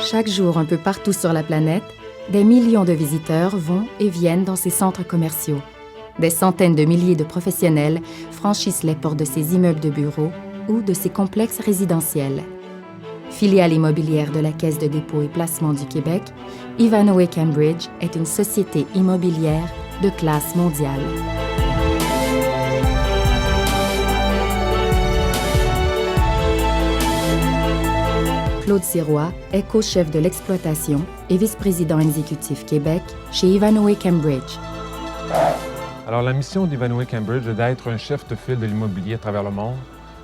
Chaque jour, un peu partout sur la planète, des millions de visiteurs vont et viennent dans ces centres commerciaux. Des centaines de milliers de professionnels franchissent les portes de ces immeubles de bureaux ou de ces complexes résidentiels. Filiale immobilière de la Caisse de dépôt et placement du Québec, Ivanhoé Cambridge est une société immobilière de classe mondiale. Claude Sirois est co-chef de l'exploitation et vice-président exécutif Québec chez Ivanhoé Cambridge. Alors, la mission d'Ivanhoé Cambridge est d'être un chef de file de l'immobilier à travers le monde.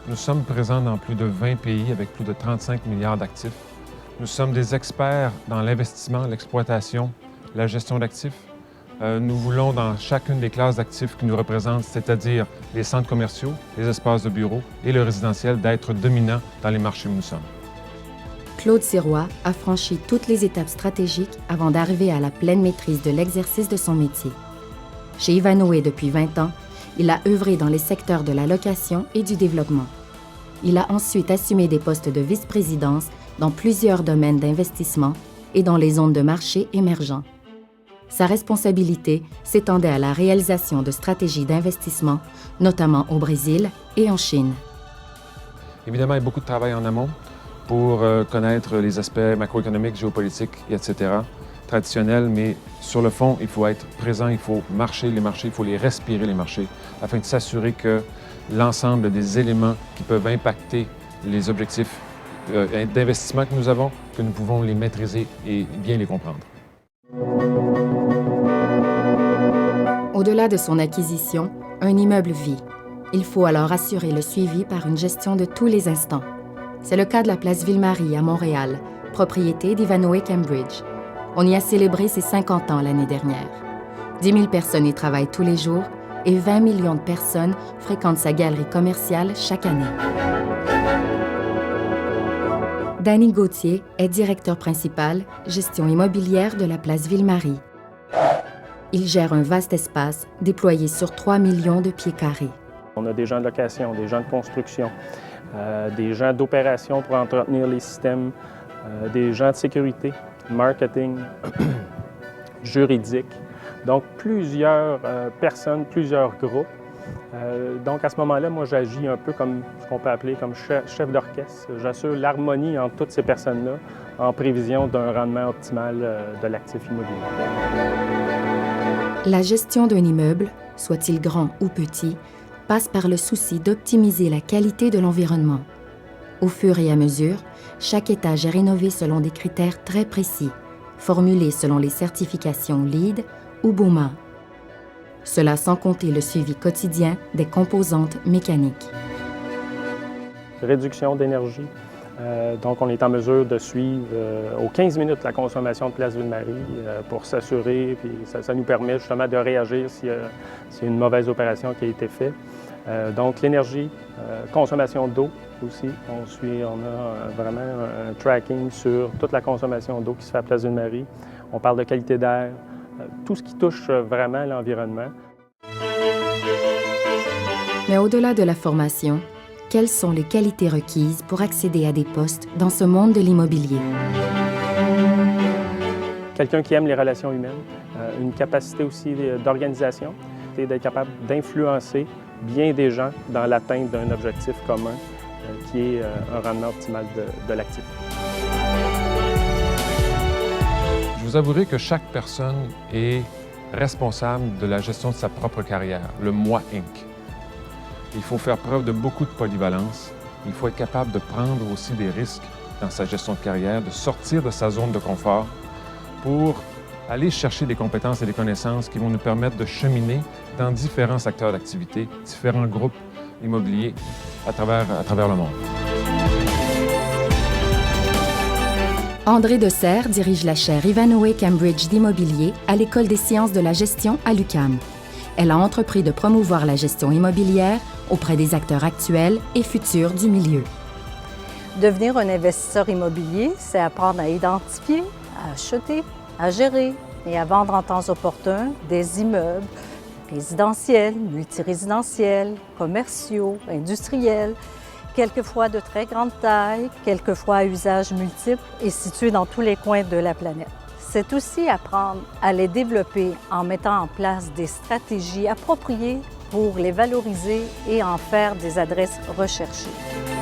Nous sommes présents dans plus de 20 pays avec plus de 35 milliards d'actifs. Nous sommes des experts dans l'investissement, l'exploitation, la gestion d'actifs. Nous voulons dans chacune des classes d'actifs qui nous représentent, c'est-à-dire les centres commerciaux, les espaces de bureaux et le résidentiel, d'être dominants dans les marchés où nous sommes. Claude Sirois a franchi toutes les étapes stratégiques avant d'arriver à la pleine maîtrise de l'exercice de son métier. Chez Ivanhoé depuis 20 ans, il a œuvré dans les secteurs de la location et du développement. Il a ensuite assumé des postes de vice-présidence dans plusieurs domaines d'investissement et dans les zones de marché émergents. Sa responsabilité s'étendait à la réalisation de stratégies d'investissement, notamment au Brésil et en Chine. Évidemment, il y a beaucoup de travail en amont pour connaître les aspects macroéconomiques, géopolitiques, etc., traditionnels, mais sur le fond, il faut être présent, il faut marcher les marchés, il faut les respirer les marchés, afin de s'assurer que l'ensemble des éléments qui peuvent impacter les objectifs d'investissement que nous avons, que nous pouvons les maîtriser et bien les comprendre. Au-delà de son acquisition, un immeuble vit. Il faut alors assurer le suivi par une gestion de tous les instants. C'est le cas de la place Ville-Marie à Montréal, propriété d'Ivanhoé Cambridge. On y a célébré ses 50 ans l'année dernière. 10 000 personnes y travaillent tous les jours et 20 millions de personnes fréquentent sa galerie commerciale chaque année. Danny Gauthier est directeur principal, gestion immobilière de la place Ville-Marie. Il gère un vaste espace déployé sur 3 millions de pieds carrés. On a des gens de location, des gens de construction, des gens d'opération pour entretenir les systèmes, des gens de sécurité, marketing, juridique. Donc, plusieurs personnes, plusieurs groupes. Donc, à ce moment-là, moi, j'agis un peu comme ce qu'on peut appeler comme chef d'orchestre. J'assure l'harmonie entre toutes ces personnes-là en prévision d'un rendement optimal de l'actif immobilier. La gestion d'un immeuble, soit-il grand ou petit, passe par le souci d'optimiser la qualité de l'environnement. Au fur et à mesure, chaque étage est rénové selon des critères très précis, formulés selon les certifications LEED ou BOMA. Cela sans compter le suivi quotidien des composantes mécaniques. Réduction d'énergie. Donc, on est en mesure de suivre aux 15 minutes la consommation de Place Ville-Marie pour s'assurer, puis ça nous permet justement de réagir s'il y a une mauvaise opération qui a été faite. Donc, l'énergie, consommation d'eau aussi. On a vraiment un tracking sur toute la consommation d'eau qui se fait à Place Ville-Marie. On parle de qualité d'air, tout ce qui touche vraiment l'environnement. Mais au-delà de la formation, quelles sont les qualités requises pour accéder à des postes dans ce monde de l'immobilier? Quelqu'un qui aime les relations humaines, une capacité aussi d'organisation, d'être capable d'influencer bien des gens dans l'atteinte d'un objectif commun qui est un rendement optimal de l'actif. Je vous avouerai que chaque personne est responsable de la gestion de sa propre carrière, le moi Inc. Il faut faire preuve de beaucoup de polyvalence. Il faut être capable de prendre aussi des risques dans sa gestion de carrière, de sortir de sa zone de confort pour aller chercher des compétences et des connaissances qui vont nous permettre de cheminer dans différents secteurs d'activité, différents groupes immobiliers à travers le monde. André Desserre dirige la chaire Ivanhoé Cambridge d'immobilier à l'École des sciences de la gestion à l'UQAM. Elle a entrepris de promouvoir la gestion immobilière auprès des acteurs actuels et futurs du milieu. Devenir un investisseur immobilier, c'est apprendre à identifier, à acheter, à gérer et à vendre en temps opportun des immeubles résidentiels, multirésidentiels, commerciaux, industriels quelquefois de très grande taille, quelquefois à usage multiple et situés dans tous les coins de la planète. C'est aussi apprendre à les développer en mettant en place des stratégies appropriées pour les valoriser et en faire des adresses recherchées.